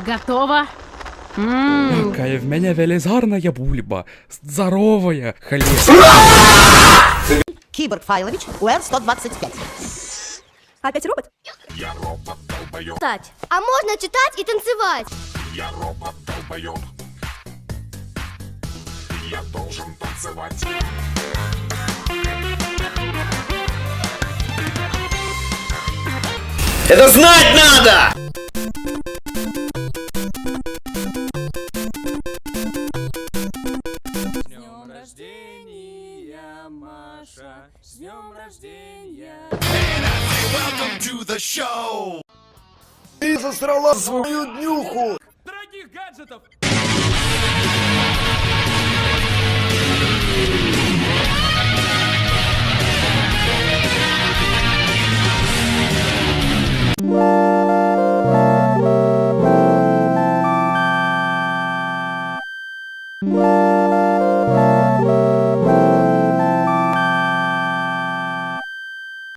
Готово. Какая в меня велизарная бульба. Здоровая хлеб. Киборг Файлович, УР-125. Опять робот? Я робот долбоёб. Читать. А можно читать и танцевать? Я робот долбоёб. Я должен танцевать. Это знать надо! С днем рождения, Маша. С днем рождения. Welcome to the show! Ты засрала свою днюху! Дорогих гаджетов! Thank